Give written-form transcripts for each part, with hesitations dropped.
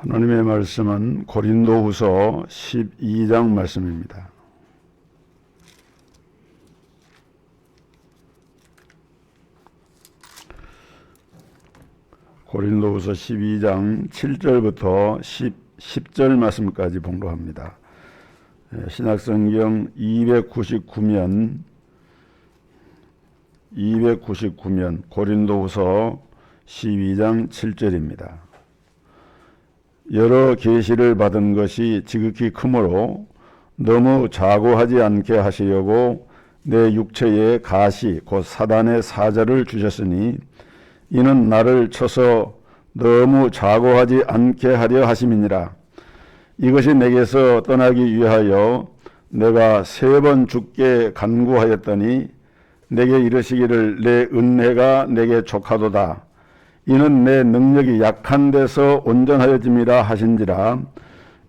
하나님의 말씀은 고린도후서 12장 말씀입니다. 고린도후서 12장 7절부터 10절 말씀까지 봉독합니다. 신약성경 299면 고린도후서 12장 7절입니다. 여러 계시를 받은 것이 지극히 크므로 너무 자고하지 않게 하시려고 내 육체에 가시 곧 사단의 사자를 주셨으니 이는 나를 쳐서 너무 자고하지 않게 하려 하심이니라. 이것이 내게서 떠나기 위하여 내가 3번 죽게 간구하였더니 내게 이르시기를 내 은혜가 내게 족하도다. 이는 내 능력이 약한 데서 온전하여짐이라 하신지라.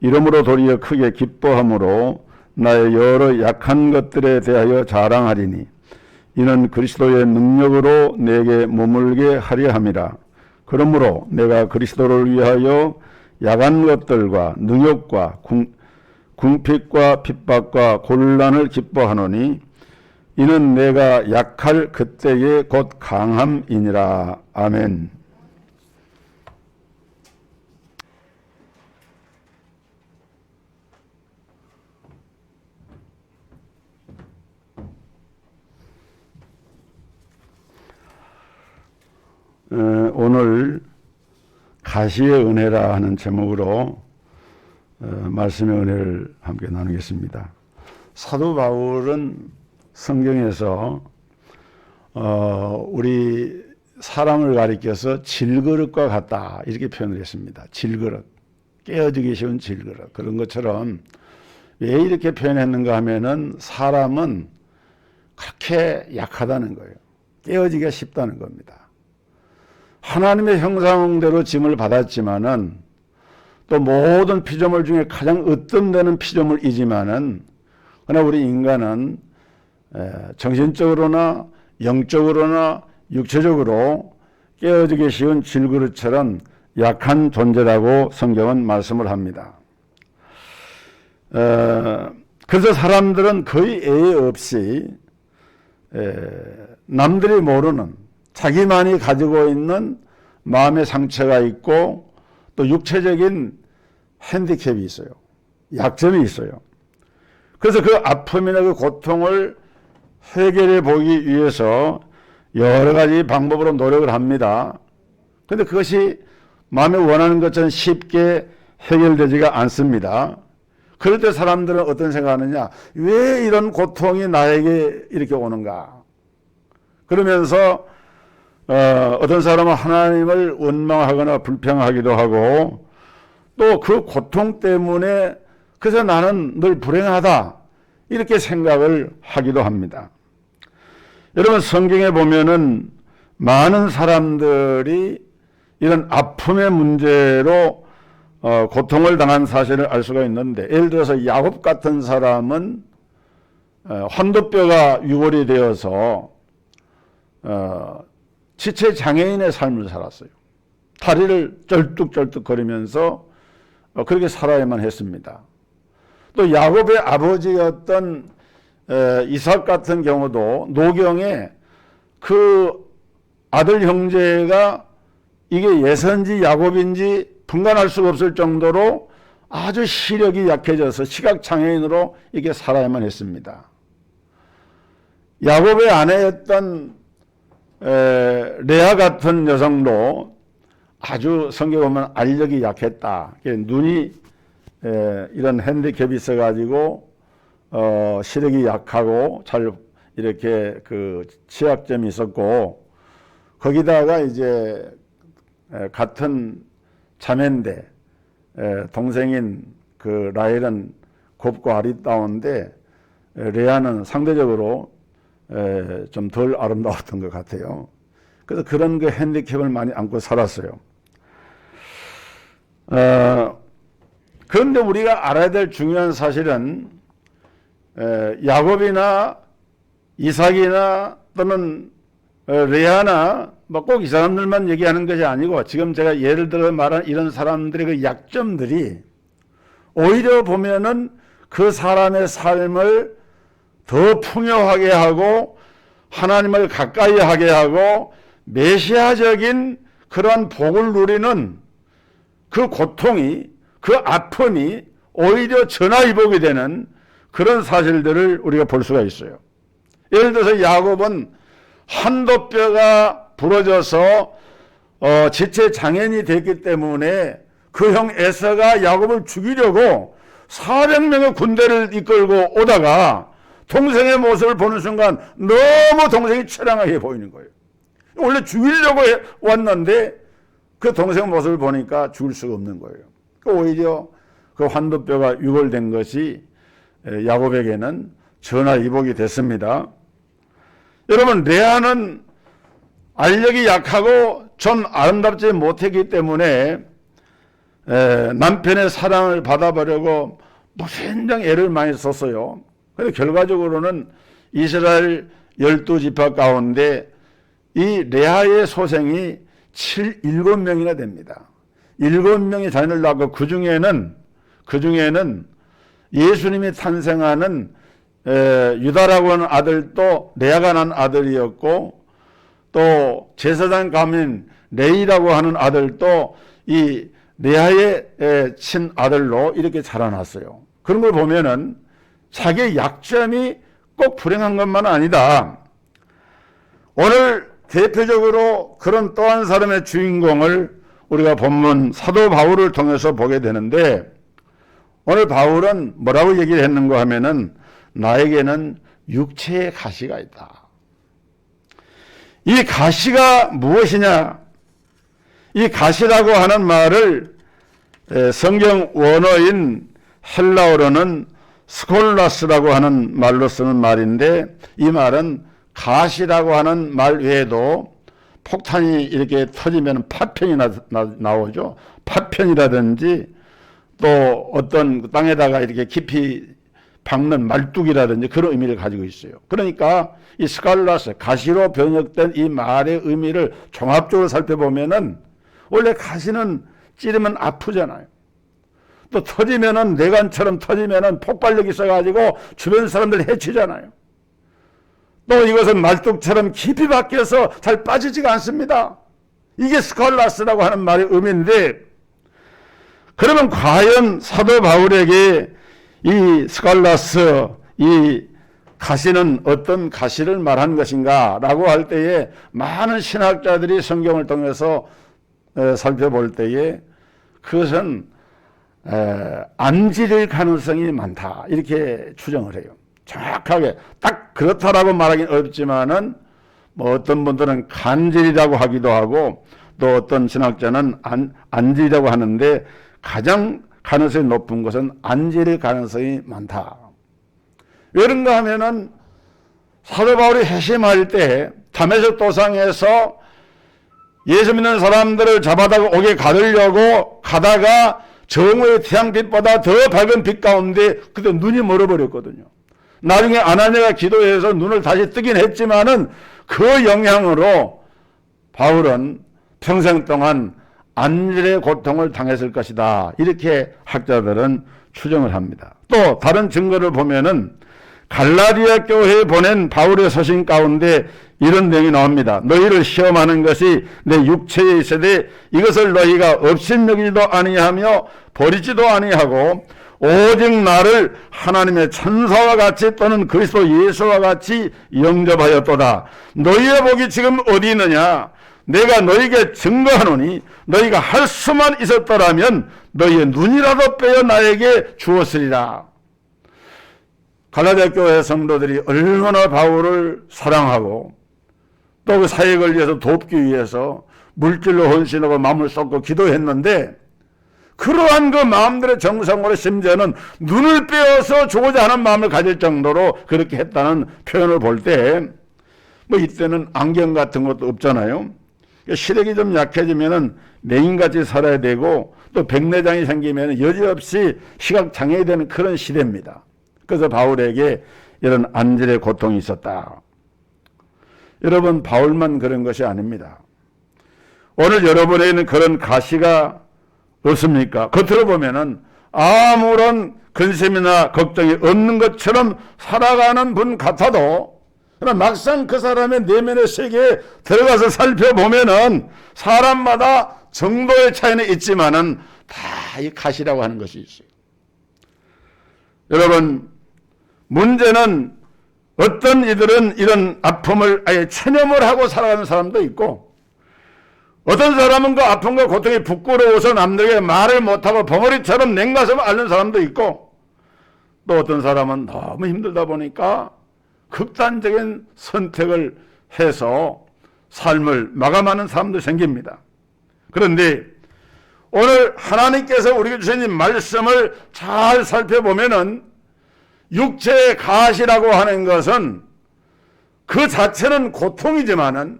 이러므로 도리어 크게 기뻐함으로 나의 여러 약한 것들에 대하여 자랑하리니 이는 그리스도의 능력으로 내게 머물게 하려 함이라. 그러므로 내가 그리스도를 위하여 약한 것들과 능욕과 궁핍과 핍박과 곤란을 기뻐하노니 이는 내가 약할 그때에 곧 강함이니라. 아멘. 오늘 가시의 은혜라 하는 제목으로 말씀의 은혜를 함께 나누겠습니다. 사도 바울은 성경에서 우리 사람을 가리켜서 질그릇과 같다 이렇게 표현을 했습니다. 질그릇, 깨어지기 쉬운 질그릇. 그런 것처럼 왜 이렇게 표현했는가 하면은 사람은 그렇게 약하다는 거예요. 깨어지기가 쉽다는 겁니다. 하나님의 형상대로 짐을 받았지만은 또 모든 피조물 중에 가장 으뜸되는 피조물이지만은 그러나 우리 인간은 정신적으로나 영적으로나 육체적으로 깨어지기 쉬운 질그릇처럼 약한 존재라고 성경은 말씀을 합니다. 그래서 사람들은 거의 예외 없이 남들이 모르는 자기만이 가지고 있는 마음의 상처가 있고 또 육체적인 핸디캡이 있어요. 약점이 있어요. 그래서 그 아픔이나 그 고통을 해결해 보기 위해서 여러 가지 방법으로 노력을 합니다. 그런데 그것이 마음에 원하는 것처럼 쉽게 해결되지가 않습니다. 그럴 때 사람들은 어떤 생각하느냐? 왜 이런 고통이 나에게 이렇게 오는가? 그러면서 어떤 사람은 하나님을 원망하거나 불평하기도 하고 또 그 고통 때문에 그래서 나는 늘 불행하다 이렇게 생각을 하기도 합니다. 여러분 성경에 보면은 많은 사람들이 이런 아픔의 문제로 고통을 당한 사실을 알 수가 있는데 예를 들어서 야곱 같은 사람은 환도뼈가 유골이 되어서 지체 장애인의 삶을 살았어요. 다리를 쩔뚝쩔뚝 거리면서 그렇게 살아야만 했습니다. 또 야곱의 아버지였던 이삭 같은 경우도 노경에 그 아들 형제가 이게 예선지 야곱인지 분간할 수가 없을 정도로 아주 시력이 약해져서 시각장애인으로 이게 살아야만 했습니다. 야곱의 아내였던 레아 같은 여성도 아주 성경에 보면 알력이 약했다. 눈이 이런 핸디캡이 있어가지고 시력이 약하고 잘 이렇게 그 취약점이 있었고 거기다가 이제 같은 자매인데 동생인 그 라헬은 곱고 아리따운데 레아는 상대적으로 좀 덜 아름다웠던 것 같아요. 그래서 그런 그 핸디캡을 많이 안고 살았어요. 그런데 우리가 알아야 될 중요한 사실은 야곱이나 이삭이나 또는 레아나 뭐 꼭 이 사람들만 얘기하는 것이 아니고 지금 제가 예를 들어 말한 이런 사람들의 그 약점들이 오히려 보면은 그 사람의 삶을 더 풍요하게 하고 하나님을 가까이 하게 하고 메시아적인 그러한 복을 누리는 그 고통이, 그 아픔이 오히려 전화위복이 되는 그런 사실들을 우리가 볼 수가 있어요. 예를 들어서 야곱은 한도뼈가 부러져서 지체 장애인이 됐기 때문에 그 형 에서가 야곱을 죽이려고 400명의 군대를 이끌고 오다가 동생의 모습을 보는 순간 너무 동생이 처량하게 보이는 거예요. 원래 죽이려고 왔는데 그 동생 모습을 보니까 죽을 수가 없는 거예요. 오히려 그 환도뼈가 유골된 것이 야곱에게는 전화위복이 됐습니다. 여러분, 레아는 알력이 약하고 좀 아름답지 못했기 때문에 남편의 사랑을 받아보려고 무진장 애를 많이 썼어요. 그런데 결과적으로는 이스라엘 12지파 가운데 이 레아의 소생이 7명이나 됩니다. 7명의 자녀를 낳고 그 중에는 예수님이 탄생하는 유다라고 하는 아들도 레아가 난 아들이었고, 또 제사장 가민 레이라고 하는 아들도 이 레아의 친아들로 이렇게 자라났어요. 그런 걸 보면은 자기의 약점이 꼭 불행한 것만 아니다. 오늘 대표적으로 그런 또 한 사람의 주인공을 우리가 본문 사도 바울을 통해서 보게 되는데, 오늘 바울은 뭐라고 얘기를 했는가 하면은 나에게는 육체의 가시가 있다. 이 가시가 무엇이냐? 이 가시라고 하는 말을 성경 원어인 헬라어로는 스콜라스라고 하는 말로 쓰는 말인데, 이 말은 가시라고 하는 말 외에도 폭탄이 이렇게 터지면 파편이 나오죠. 파편이라든지 또 어떤 땅에다가 이렇게 깊이 박는 말뚝이라든지 그런 의미를 가지고 있어요. 그러니까 이 스칼라스, 가시로 번역된 이 말의 의미를 종합적으로 살펴보면은 원래 가시는 찌르면 아프잖아요. 또 터지면은 뇌관처럼 터지면은 폭발력이 있어가지고 주변 사람들 해치잖아요. 또 이것은 말뚝처럼 깊이 박혀서 잘 빠지지가 않습니다. 이게 스칼라스라고 하는 말의 의미인데, 그러면 과연 사도 바울에게 이 스칼라스, 이 가시는 어떤 가시를 말한 것인가 라고 할 때에 많은 신학자들이 성경을 통해서 살펴볼 때에 그것은 안지릴 가능성이 많다 이렇게 추정을 해요. 정확하게 딱 그렇다라고 말하기는 어렵지만은 뭐 어떤 분들은 간질이라고 하기도 하고, 또 어떤 신학자는 안질이라고 하는데 가장 가능성이 높은 것은 안질의 가능성이 많다. 왜 그런가 하면은 사도 바울이 회심할 때 다메섹 도상에서 예수 믿는 사람들을 잡아다가 옥에 가두려고 가다가 정오의 태양빛보다 더 밝은 빛 가운데 그때 눈이 멀어버렸거든요. 나중에 아나니아가 기도해서 눈을 다시 뜨긴 했지만은 그 영향으로 바울은 평생 동안 안질의 고통을 당했을 것이다. 이렇게 학자들은 추정을 합니다. 또 다른 증거를 보면은 갈라디아 교회에 보낸 바울의 서신 가운데 이런 내용이 나옵니다. 너희를 시험하는 것이 내 육체에 있으되 이것을 너희가 업신여기지도 아니하며 버리지도 아니하고 오직 나를 하나님의 천사와 같이 또는 그리스도 예수와 같이 영접하였도다. 너희의 복이 지금 어디 있느냐? 내가 너희에게 증거하노니 너희가 할 수만 있었더라면 너희의 눈이라도 빼어 나에게 주었으리라. 갈라디아 교회 성도들이 얼마나 바울을 사랑하고 또 그 사역을 위해서 돕기 위해서 물질로 헌신하고 마음을 쏟고 기도했는데, 그러한 그 마음들의 정성으로 심지어는 눈을 빼어서 주고자 하는 마음을 가질 정도로 그렇게 했다는 표현을 볼 때, 뭐 이때는 안경 같은 것도 없잖아요. 시력이 좀 약해지면은 맹인같이 살아야 되고, 또 백내장이 생기면 여지없이 시각장애가 되는 그런 시대입니다. 그래서 바울에게 이런 안질의 고통이 있었다. 여러분, 바울만 그런 것이 아닙니다. 오늘 여러분에게는 그런 가시가 없습니까? 겉으로 보면은 아무런 근심이나 걱정이 없는 것처럼 살아가는 분 같아도, 그러나 막상 그 사람의 내면의 세계에 들어가서 살펴보면은 사람마다 정도의 차이는 있지만은 다 이 가시라고 하는 것이 있어요. 여러분, 문제는 어떤 이들은 이런 아픔을 아예 체념을 하고 살아가는 사람도 있고, 어떤 사람은 그 아픔과 고통이 부끄러워서 남들에게 말을 못하고 벙어리처럼 냉가슴을 앓는 사람도 있고, 또 어떤 사람은 너무 힘들다 보니까 극단적인 선택을 해서 삶을 마감하는 사람도 생깁니다. 그런데 오늘 하나님께서 우리에게 주신 이 말씀을 잘 살펴보면은 육체의 가시라고 하는 것은 그 자체는 고통이지만은,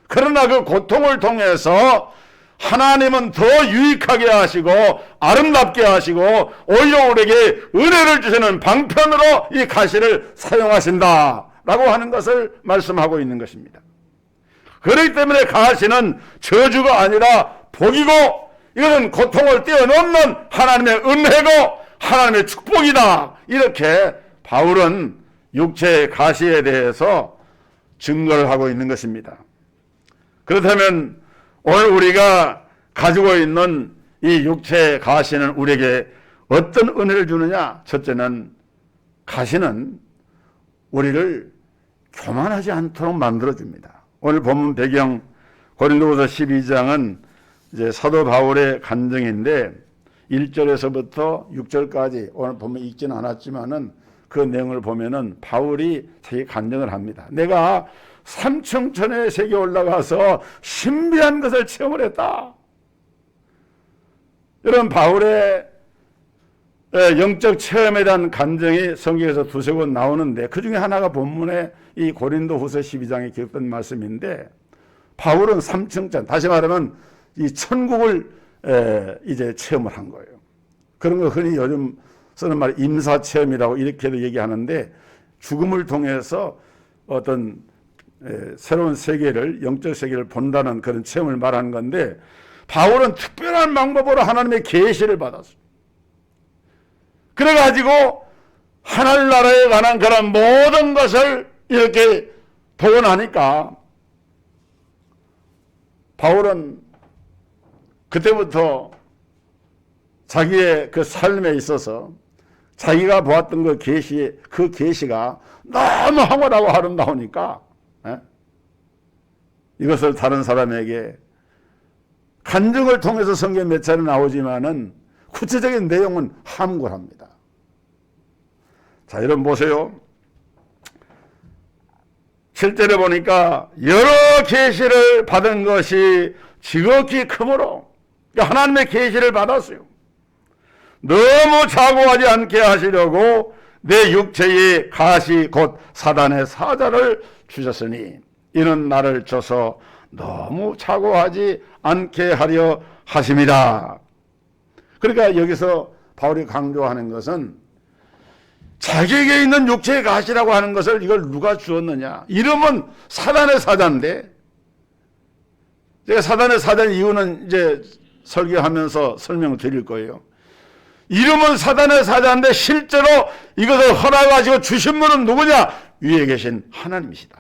그러나 그 고통을 통해서 하나님은 더 유익하게 하시고 아름답게 하시고 오히려 우리에게 은혜를 주시는 방편으로 이 가시를 사용하신다라고 하는 것을 말씀하고 있는 것입니다. 그렇기 때문에 가시는 저주가 아니라 복이고, 이것은 고통을 뛰어넘는 하나님의 은혜고 하나님의 축복이다. 이렇게 바울은 육체의 가시에 대해서 증거를 하고 있는 것입니다. 그렇다면 오늘 우리가 가지고 있는 이 육체의 가시는 우리에게 어떤 은혜를 주느냐? 첫째는 가시는 우리를 교만하지 않도록 만들어줍니다. 오늘 본문 배경 고린도후서 12장은 이제 사도 바울의 간증인데 1절에서부터 6절까지 오늘 보면 읽지는 않았지만은 그 내용을 보면은 바울이 자기 간증을 합니다. 내가 삼층천의 세계에 올라가서 신비한 것을 체험을 했다. 이런 바울의 영적 체험에 대한 간증이 성경에서 두세 번 나오는데, 그 중에 하나가 본문에 이 고린도후서 12장에 기록된 말씀인데, 바울은 삼층천, 다시 말하면 이 천국을 이제 체험을 한 거예요. 그런 거 흔히 요즘 쓰는 말 임사체험이라고 이렇게도 얘기하는데, 죽음을 통해서 어떤 새로운 세계를, 영적 세계를 본다는 그런 체험을 말하는 건데, 바울은 특별한 방법으로 하나님의 계시를 받았어요. 그래가지고 하늘나라에 관한 그런 모든 것을 이렇게 보고 나니까 바울은 그때부터 자기의 그 삶에 있어서 자기가 보았던 그 계시가 너무 황홀하고 아름다우니까 이것을 다른 사람에게, 간증을 통해서 성경 몇 차례 나오지만은 구체적인 내용은 함구합니다. 자, 여러분 보세요. 7절에 보니까 여러 계시를 받은 것이 지극히 크므로, 하나님의 계시를 받았어요. 너무 자고하지 않게 하시려고 내 육체의 가시 곧 사단의 사자를 주셨으니 이는 나를 줘서 너무 자고하지 않게 하려 하심이다. 그러니까 여기서 바울이 강조하는 것은 자기에게 있는 육체의 가시라고 하는 것을 이걸 누가 주었느냐? 이름은 사단의 사자인데, 제가 사단의 사자의 이유는 이제 설교하면서 설명을 드릴 거예요. 이름은 사단의 사자인데 실제로 이것을 허락하시고 주신 분은 누구냐? 위에 계신 하나님이시다.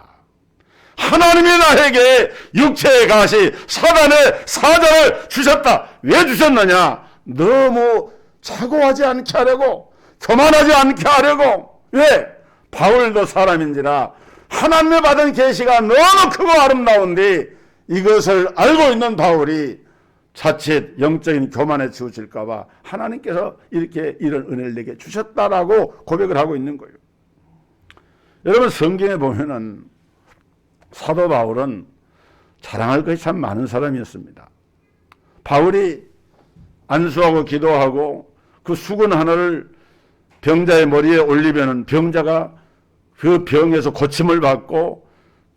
하나님이 나에게 육체의 가시, 사단의 사자를 주셨다. 왜 주셨느냐? 너무 자고하지 않게 하려고, 교만하지 않게 하려고. 왜? 바울도 사람인지라 하나님의 받은 계시가 너무 크고 아름다운데 이것을 알고 있는 바울이 자칫 영적인 교만에 치우칠까 봐 하나님께서 이렇게 이런 은혜를 내게 주셨다라고 고백을 하고 있는 거예요. 여러분, 성경에 보면은 사도 바울은 자랑할 것이 참 많은 사람이었습니다. 바울이 안수하고 기도하고 그 수건 하나를 병자의 머리에 올리면은 병자가 그 병에서 고침을 받고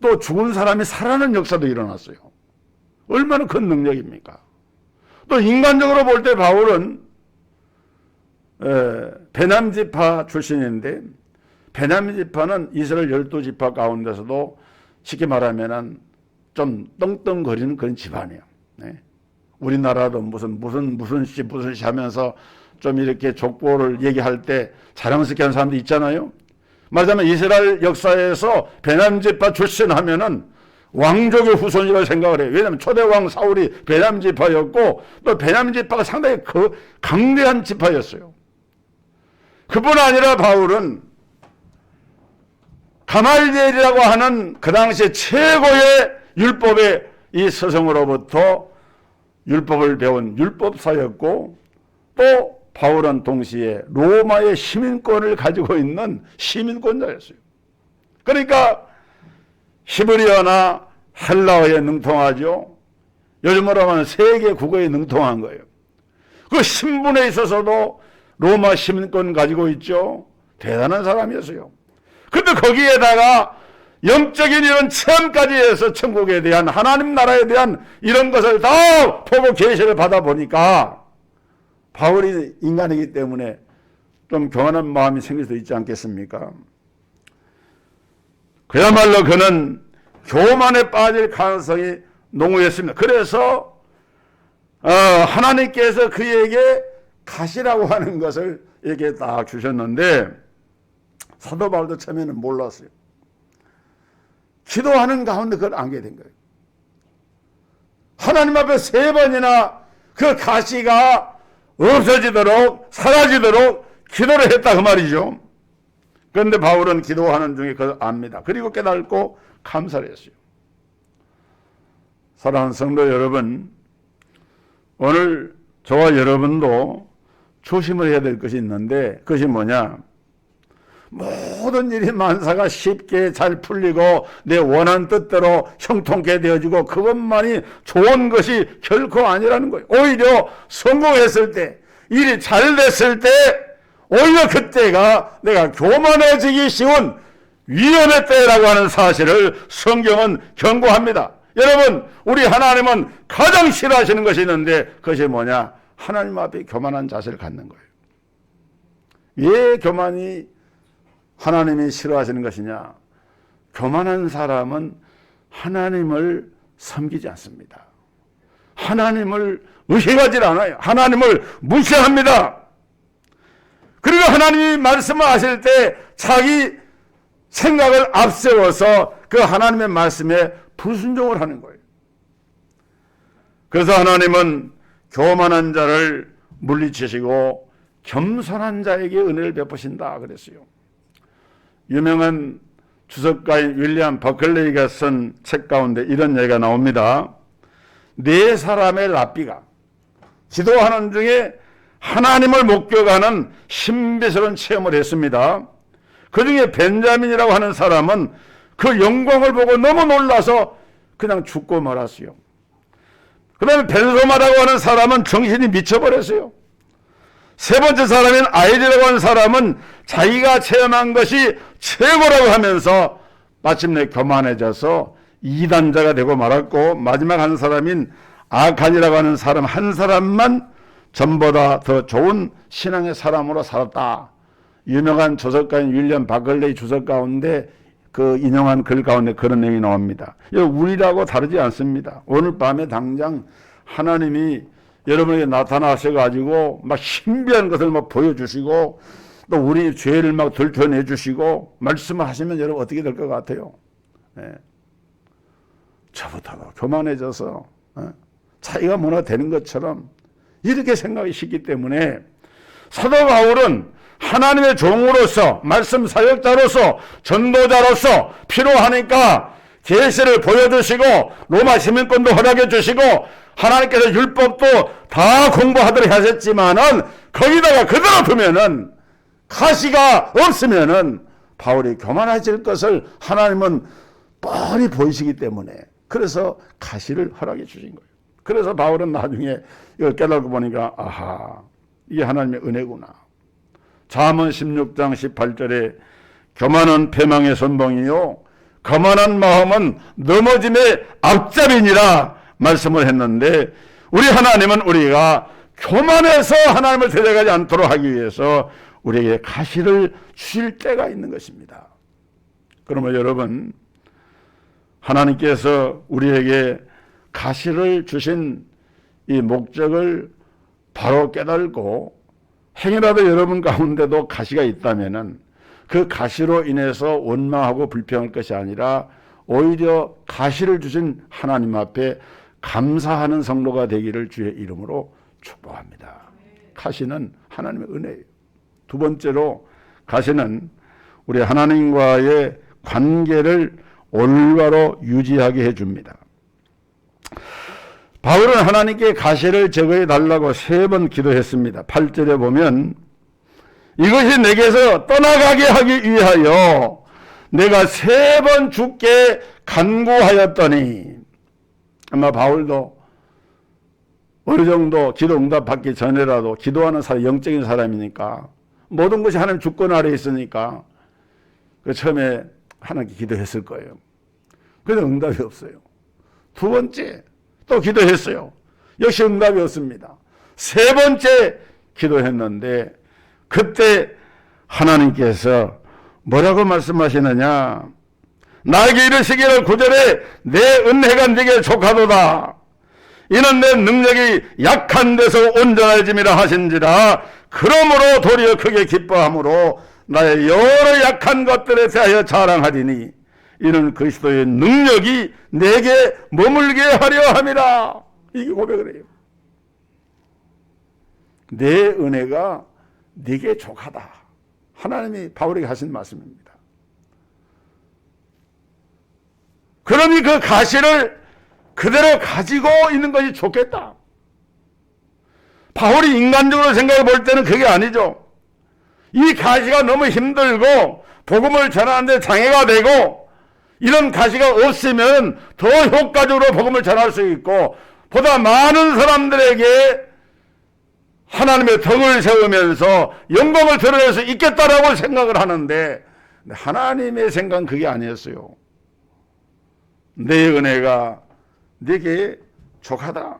또 죽은 사람이 살아나는 역사도 일어났어요. 얼마나 큰 능력입니까? 또 인간적으로 볼 때 바울은 베냐민 지파 출신인데, 베냐민 지파는 이스라엘 12지파 가운데서도 쉽게 말하면 좀 떵떵거리는 그런 집안이에요. 네. 우리나라도 무슨 씨 하면서 좀 이렇게 족보를 얘기할 때 자랑스럽게 하는 사람도 있잖아요. 말하자면 이스라엘 역사에서 베냐민 지파 출신하면은 왕족의 후손이라고 생각을 해요. 왜냐하면 초대왕 사울이 베냐민 지파였고 또 베냐민 지파가 상당히 강대한 지파였어요. 그뿐 아니라 바울은 가말리엘이라고 하는 그 당시에 최고의 율법의 이 스승으로부터 율법을 배운 율법사였고 또 바울은 동시에 로마의 시민권을 가지고 있는 시민권자였어요. 그러니까 히브리어나 헬라어에 능통하죠. 요즘으로 하면 세계 국어에 능통한 거예요. 그 신분에 있어서도 로마 시민권 가지고 있죠. 대단한 사람이었어요. 근데 거기에다가 영적인 이런 체험까지 해서 천국에 대한 하나님 나라에 대한 이런 것을 다 보고 계시를 받아보니까 바울이 인간이기 때문에 좀 교만한 마음이 생길 수도 있지 않겠습니까? 그야말로 그는 교만에 빠질 가능성이 농후했습니다. 그래서 하나님께서 그에게 가시라고 하는 것을 이렇게 딱 주셨는데 사도 바울도 처음에는 몰랐어요. 기도하는 가운데 그걸 안게 된 거예요. 하나님 앞에 3번이나 그 가시가 없어지도록 사라지도록 기도를 했다 그 말이죠. 그런데 바울은 기도하는 중에 그걸 압니다. 그리고 깨닫고 감사를 했어요. 사랑하는 성도 여러분, 오늘 저와 여러분도 조심을 해야 될 것이 있는데 그것이 뭐냐? 모든 일이 만사가 쉽게 잘 풀리고 내 원하는 뜻대로 형통케 되어지고 그것만이 좋은 것이 결코 아니라는 거예요. 오히려 성공했을 때, 일이 잘 됐을 때 오히려 그때가 내가 교만해지기 쉬운 위험의 때라고 하는 사실을 성경은 경고합니다. 여러분, 우리 하나님은 가장 싫어하시는 것이 있는데 그것이 뭐냐? 하나님 앞에 교만한 자세를 갖는 거예요. 왜 교만이 하나님이 싫어하시는 것이냐? 교만한 사람은 하나님을 섬기지 않습니다. 하나님을 의식하지 않아요. 하나님을 무시합니다. 그리고 하나님이 말씀을 하실 때 자기 생각을 앞세워서 그 하나님의 말씀에 불순종을 하는 거예요. 그래서 하나님은 교만한 자를 물리치시고 겸손한 자에게 은혜를 베푸신다 그랬어요. 유명한 주석가인 윌리엄 버클레이가 쓴 책 가운데 이런 얘기가 나옵니다. 4사람의 랍비가 기도하는 중에 하나님을 목격하는 신비스러운 체험을 했습니다. 그 중에 벤자민이라고 하는 사람은 그 영광을 보고 너무 놀라서 그냥 죽고 말았어요. 그 다음에 벤소마라고 하는 사람은 정신이 미쳐버렸어요. 3번째 사람인 아이리라고 하는 사람은 자기가 체험한 것이 최고라고 하면서 마침내 교만해져서 이단자가 되고 말았고, 마지막 한 사람인 아칸이라고 하는 사람 한 사람만 전보다 더 좋은 신앙의 사람으로 살았다. 유명한 조석가인 윌리엄 바클레이 주석 가운데 그 인용한 글 가운데 그런 내용이 나옵니다. 우리라고 다르지 않습니다. 오늘 밤에 당장 하나님이 여러분에게 나타나셔가지고 막 신비한 것을 막 보여주시고 또 우리 죄를 막 들춰내 주시고 말씀을 하시면 여러분 어떻게 될 것 같아요? 네. 저부터 교만해져서 자기가 뭐나 되는 것처럼 이렇게 생각이 쉽기 때문에 사도 바울은 하나님의 종으로서 말씀 사역자로서 전도자로서 필요하니까 계시를 보여주시고 로마 시민권도 허락해 주시고 하나님께서 율법도 다 공부하도록 하셨지만은 거기다가 그대로 두면은 가시가 없으면은 바울이 교만해질 것을 하나님은 뻔히 보이시기 때문에 그래서 가시를 허락해 주신 거예요. 그래서 바울은 나중에 이걸 깨닫고 보니까 아하, 이게 하나님의 은혜구나. 잠언 16장 18절에 교만은 패망의 선봉이요 거만한 마음은 넘어짐의 앞잡이니라 말씀을 했는데, 우리 하나님은 우리가 교만해서 하나님을 데려가지 않도록 하기 위해서 우리에게 가시를 주실 때가 있는 것입니다. 그러면 여러분, 하나님께서 우리에게 가시를 주신 이 목적을 바로 깨달고 행여라도 여러분 가운데도 가시가 있다면은 그 가시로 인해서 원망하고 불평할 것이 아니라 오히려 가시를 주신 하나님 앞에 감사하는 성도가 되기를 주의 이름으로 축복합니다. 가시는 하나님의 은혜예요. 두 번째로 가시는 우리 하나님과의 관계를 올바로 유지하게 해줍니다. 바울은 하나님께 가시를 제거해 달라고 3번 기도했습니다. 8절에 보면 이것이 내게서 떠나가게 하기 위하여 내가 3번 주께 간구하였더니, 아마 바울도 어느 정도 기도 응답 받기 전에라도 기도하는 사람, 영적인 사람이니까 모든 것이 하나님 주권 아래에 있으니까 그 처음에 하나님께 기도했을 거예요. 그런데 응답이 없어요. 두 번째 또 기도했어요. 역시 응답이 없습니다. 3번째 기도했는데 그때 하나님께서 뭐라고 말씀하시느냐? 나에게 이르시기를 9절에 내 은혜가 네게 족하도다. 이는 내 능력이 약한 데서 온전해짐이라 하신지라. 그러므로 도리어 크게 기뻐함으로 나의 여러 약한 것들에 대하여 자랑하리니 이는 그리스도의 능력이 내게 머물게 하려 함이라. 이게 고백을 해요. 내 은혜가 네게 족하다. 하나님이 바울에게 하신 말씀입니다. 그러니 그 가시를 그대로 가지고 있는 것이 좋겠다. 바울이 인간적으로 생각해 볼 때는 그게 아니죠. 이 가시가 너무 힘들고 복음을 전하는데 장애가 되고 이런 가시가 없으면 더 효과적으로 복음을 전할 수 있고 보다 많은 사람들에게 하나님의 덕을 세우면서 영광을 드러낼 수 있겠다라고 생각을 하는데 하나님의 생각은 그게 아니었어요. 내 은혜가 네게 족하다.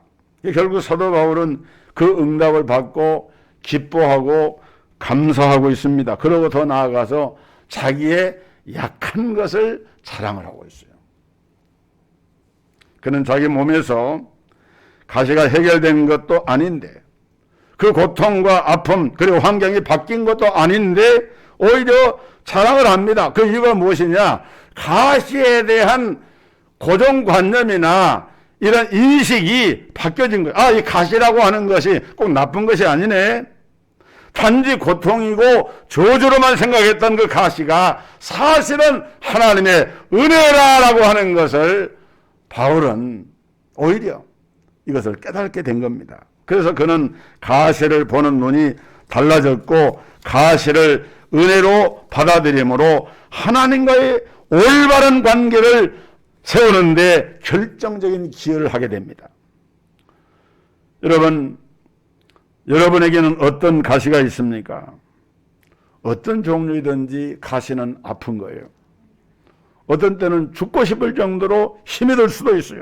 결국 사도 바울은 그 응답을 받고 기뻐하고 감사하고 있습니다. 그러고 더 나아가서 자기의 약한 것을 자랑을 하고 있어요. 그는 자기 몸에서 가시가 해결된 것도 아닌데 그 고통과 아픔 그리고 환경이 바뀐 것도 아닌데 오히려 자랑을 합니다. 그 이유가 무엇이냐? 가시에 대한 고정관념이나 이런 인식이 바뀌어진 거예요. 아, 이 가시라고 하는 것이 꼭 나쁜 것이 아니네. 단지 고통이고 저주로만 생각했던 그 가시가 사실은 하나님의 은혜라라고 하는 것을 바울은 오히려 이것을 깨닫게 된 겁니다. 그래서 그는 가시를 보는 눈이 달라졌고 가시를 은혜로 받아들임으로 하나님과의 올바른 관계를 세우는데 결정적인 기여를 하게 됩니다. 여러분에게는 어떤 가시가 있습니까? 어떤 종류이든지 가시는 아픈 거예요. 어떤 때는 죽고 싶을 정도로 힘이 들 수도 있어요.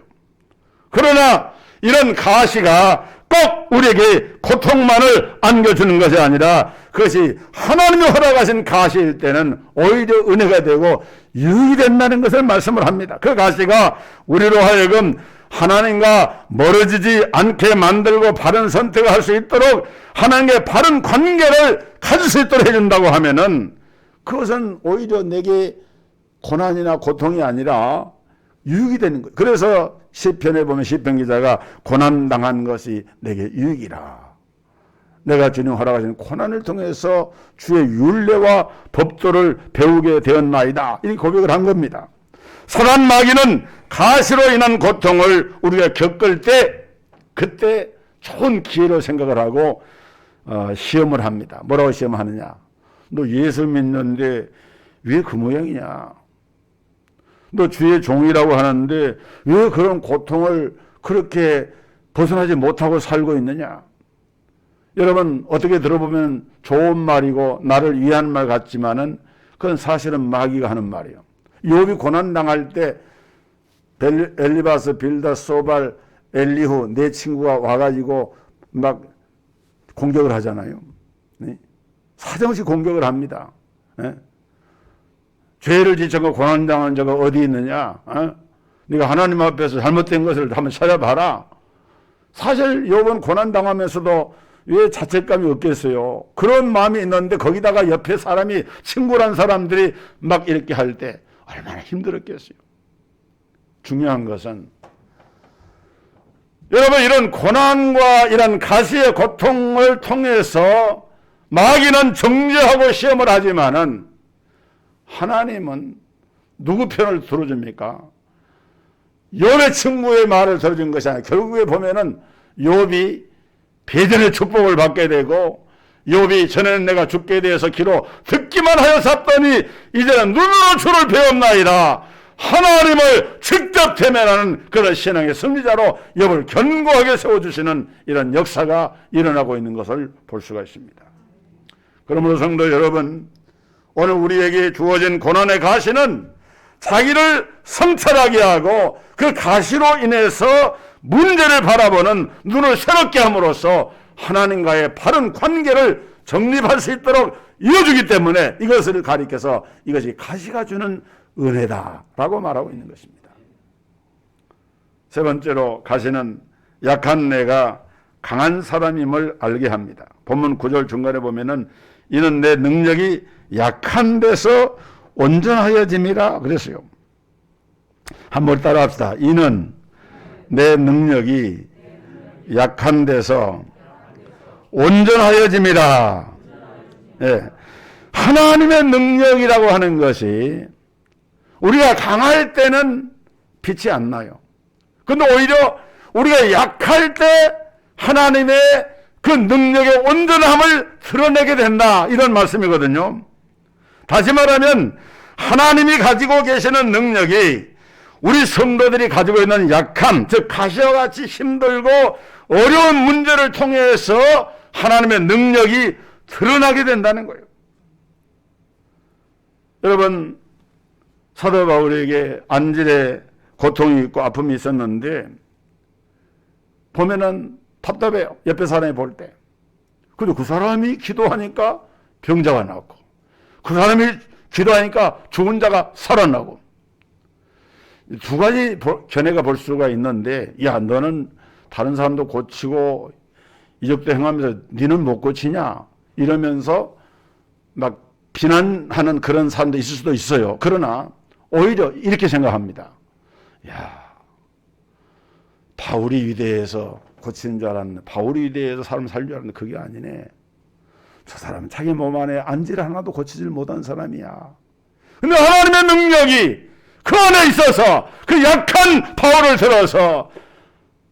그러나 이런 가시가 꼭 우리에게 고통만을 안겨주는 것이 아니라 그것이 하나님이 허락하신 가시일 때는 오히려 은혜가 되고 유익이 된다는 것을 말씀을 합니다. 그 가시가 우리로 하여금 하나님과 멀어지지 않게 만들고 바른 선택을 할 수 있도록 하나님과의 바른 관계를 가질 수 있도록 해준다고 하면은 그것은 오히려 내게 고난이나 고통이 아니라 유익이 되는 거예요. 그래서 시편에 보면 시편 기자가 고난당한 것이 내게 유익이라. 내가 주님 허락하신 고난을 통해서 주의 율례와 법도를 배우게 되었나이다. 이 고백을 한 겁니다. 사단 마귀는 가시로 인한 고통을 우리가 겪을 때 그때 좋은 기회로 생각을 하고 시험을 합니다. 뭐라고 시험하느냐? 너 예수 믿는데 왜 그 모양이냐? 너 주의 종이라고 하는데 왜 그런 고통을 그렇게 벗어나지 못하고 살고 있느냐? 여러분 어떻게 들어보면 좋은 말이고 나를 위한 말 같지만은 그건 사실은 마귀가 하는 말이에요. 욥이 고난당할 때 엘리바스, 빌다, 소발, 엘리후 네 친구가 와가지고 막 공격을 하잖아요. 네? 사정없이 공격을 합니다. 네? 죄를 지쳐서 고난당한 자가 어디 있느냐? 네가 하나님 앞에서 잘못된 것을 한번 찾아봐라. 사실 욥은 고난당하면서도 왜 자책감이 없겠어요? 그런 마음이 있는데 거기다가 옆에 사람이 친구란 사람들이 막 이렇게 할 때 얼마나 힘들었겠어요. 중요한 것은 여러분, 이런 고난과 이런 가시의 고통을 통해서 마귀는 정죄하고 시험을 하지만은 하나님은 누구 편을 들어줍니까? 욥의 친구의 말을 들어준 것이 아니라 결국에 보면은 욥이 배전의 축복을 받게 되고, 욥이 전에는 내가 죽게 대해서 기로 듣기만 하여 샀더니 이제는 눈으로 주를 배웠나이다. 하나님을 직접 대면하는 그런 신앙의 승리자로 욥을 견고하게 세워주시는 이런 역사가 일어나고 있는 것을 볼 수가 있습니다. 그러므로 성도 여러분, 오늘 우리에게 주어진 고난의 가시는 자기를 성찰하게 하고 그 가시로 인해서 문제를 바라보는 눈을 새롭게 함으로써 하나님과의 바른 관계를 정립할 수 있도록 이어주기 때문에 이것을 가리켜서 이것이 가시가 주는 은혜다라고 말하고 있는 것입니다. 세 번째로, 가시는 약한 내가 강한 사람임을 알게 합니다. 본문 9절 중간에 보면은 이는 내 능력이 약한 데서 온전하여짐이라 그랬어요. 한번 따라 합시다. 이는 내 능력이 약한 데서 온전하여짐이라. 예. 하나님의 능력이라고 하는 것이 우리가 강할 때는 빛이 안 나요. 근데 오히려 우리가 약할 때 하나님의 그 능력의 온전함을 드러내게 된다, 이런 말씀이거든요. 다시 말하면 하나님이 가지고 계시는 능력이 우리 성도들이 가지고 있는 약함, 즉 가시와 같이 힘들고 어려운 문제를 통해서 하나님의 능력이 드러나게 된다는 거예요. 여러분, 사도 바울에게 안질의 고통이 있고 아픔이 있었는데 보면은 답답해요. 옆에 사람이 볼 때. 그리고 그 사람이 기도하니까 병자가 나고, 그 사람이 기도하니까 죽은 자가 살아나고, 두 가지 견해가 볼 수가 있는데, 야, 너는 다른 사람도 고치고 이적도 행하면서 니는 못 고치냐? 이러면서 막 비난하는 그런 사람도 있을 수도 있어요. 그러나 오히려 이렇게 생각합니다. 야, 바울이 위대해서 고치는 줄 알았는데, 바울이 위대해서 사람 살릴 줄 알았는데 그게 아니네. 저 사람은 자기 몸 안에 안질 하나도 고치질 못한 사람이야. 근데 하나님의 능력이 그 안에 있어서 그 약한 바울을 들어서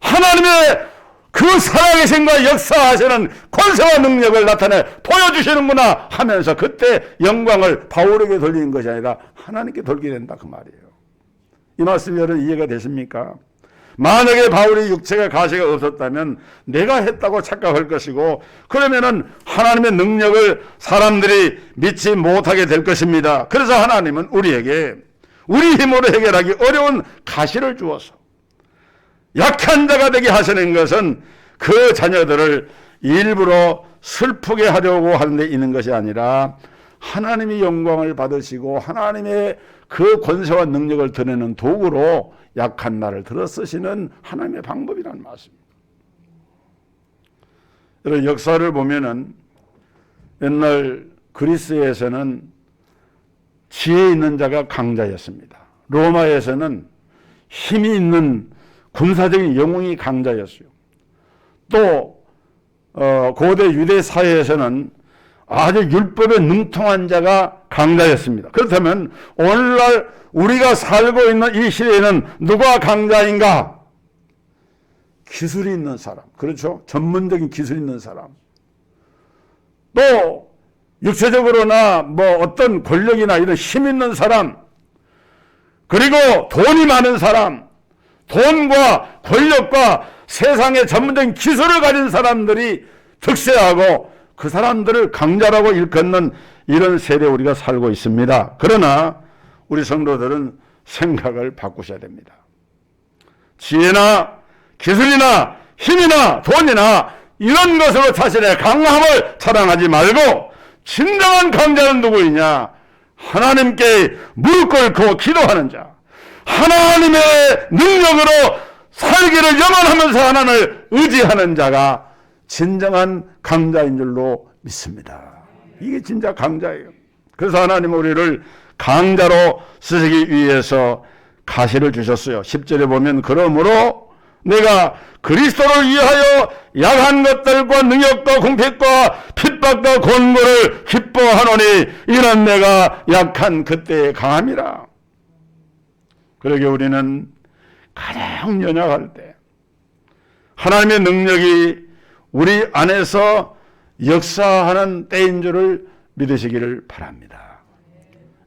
하나님의 그 살아계신과 역사하시는 권세와 능력을 나타내 보여주시는구나 하면서 그때 영광을 바울에게 돌리는 것이 아니라 하나님께 돌리게 된다, 그 말이에요. 이 말씀이 여러분 이해가 되십니까? 만약에 바울의 육체가 가시가 없었다면 내가 했다고 착각할 것이고, 그러면은 하나님의 능력을 사람들이 믿지 못하게 될 것입니다. 그래서 하나님은 우리에게 우리 힘으로 해결하기 어려운 가시를 주어서 약한 자가 되게 하시는 것은 그 자녀들을 일부러 슬프게 하려고 하는 데 있는 것이 아니라 하나님이 영광을 받으시고 하나님의 그 권세와 능력을 드러내는 도구로 약한 나를 들어 쓰시는 하나님의 방법이라는 말씀입니다. 여러분, 역사를 보면은 옛날 그리스에서는 지혜 있는 자가 강자였습니다. 로마에서는 힘이 있는 군사적인 영웅이 강자였어요. 또 고대 유대 사회에서는 아주 율법에 능통한 자가 강자였습니다. 그렇다면 오늘날 우리가 살고 있는 이 시대에는 누가 강자인가? 기술이 있는 사람, 그렇죠? 전문적인 기술이 있는 사람, 또 육체적으로나 뭐 어떤 권력이나 이런 힘 있는 사람, 그리고 돈이 많은 사람, 돈과 권력과 세상의 전문적인 기술을 가진 사람들이 득세하고 그 사람들을 강자라고 일컫는 이런 세대에 우리가 살고 있습니다. 그러나 우리 성도들은 생각을 바꾸셔야 됩니다. 지혜나 기술이나 힘이나 돈이나 이런 것으로 자신의 강함을 자랑하지 말고 진정한 강자는 누구이냐? 하나님께 무릎 꿇고 기도하는 자, 하나님의 능력으로 살기를 염원하면서 하나님을 의지하는 자가 진정한 강자인 줄로 믿습니다. 이게 진짜 강자예요. 그래서 하나님은 우리를 강자로 쓰시기 위해서 가시를 주셨어요. 10절에 보면 그러므로 내가 그리스도를 위하여 약한 것들과 능력과 궁핍과 핍박과 곤고를 기뻐하노니 이는 내가 약한 그때에 강함이라. 그러게 우리는 가장 연약할 때 하나님의 능력이 우리 안에서 역사하는 때인 줄을 믿으시기를 바랍니다.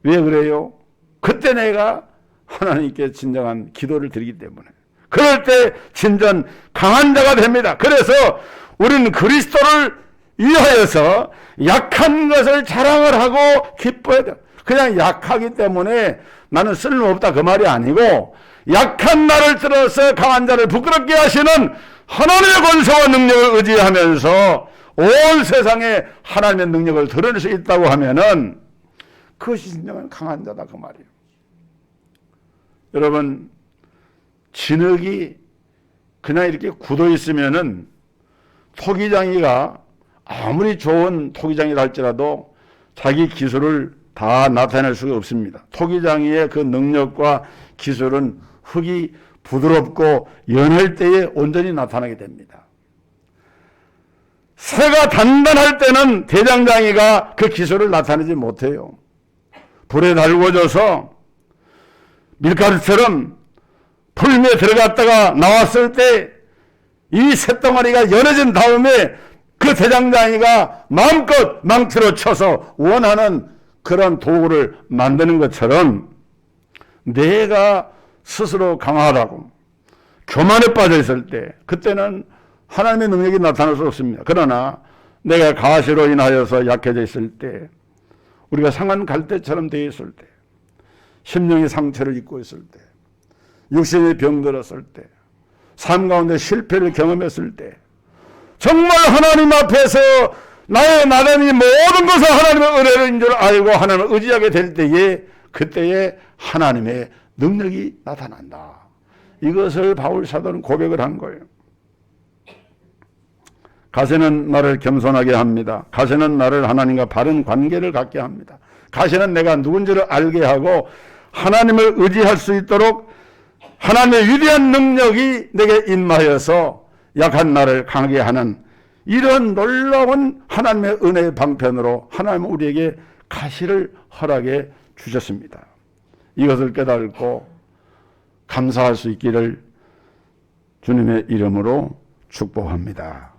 왜 그래요? 그때 내가 하나님께 진정한 기도를 드리기 때문에. 그럴 때 진전 강한 자가 됩니다. 그래서 우리는 그리스도를 위하여서 약한 것을 자랑을 하고 기뻐해야 돼요. 그냥 약하기 때문에 나는 쓸모없다 그 말이 아니고, 약한 나를 들어서 강한 자를 부끄럽게 하시는 하나님의 권세와 능력을 의지하면서 온 세상에 하나님의 능력을 드러낼 수 있다고 하면은 그것이 진정한 강한 자다 그 말이에요. 여러분, 진흙이 그냥 이렇게 굳어 있으면은 토기장이가 아무리 좋은 토기장이라 할지라도 자기 기술을 다 나타낼 수가 없습니다. 토기장이의 그 능력과 기술은 흙이 부드럽고 연할 때에 온전히 나타나게 됩니다. 새가 단단할 때는 대장장이가 그 기술을 나타내지 못해요. 불에 달궈져서 밀가루처럼 풀매에 들어갔다가 나왔을 때 이 쇳덩어리가 연해진 다음에 그 대장장이가 마음껏 망치로 쳐서 원하는 그런 도구를 만드는 것처럼 내가 스스로 강하다고 교만에 빠져 있을 때 그때는 하나님의 능력이 나타날 수 없습니다. 그러나 내가 가시로 인하여서 약해져 있을 때, 우리가 상한 갈대처럼 되어 있을 때, 심령의 상처를 입고 있을 때, 육신이 병들었을 때, 삶 가운데 실패를 경험했을 때, 정말 하나님 앞에서 나의 나됨이 모든 것을 하나님의 은혜인 줄 알고 하나님을 의지하게 될 때에, 그때에 하나님의 능력이 나타난다. 이것을 바울 사도는 고백을 한 거예요. 가시는 나를 겸손하게 합니다. 가시는 나를 하나님과 바른 관계를 갖게 합니다. 가시는 내가 누군지를 알게 하고 하나님을 의지할 수 있도록 하나님의 위대한 능력이 내게 임하여서 약한 나를 강하게 하는 이런 놀라운 하나님의 은혜의 방편으로 하나님은 우리에게 가시를 허락해 주셨습니다. 이것을 깨닫고 감사할 수 있기를 주님의 이름으로 축복합니다.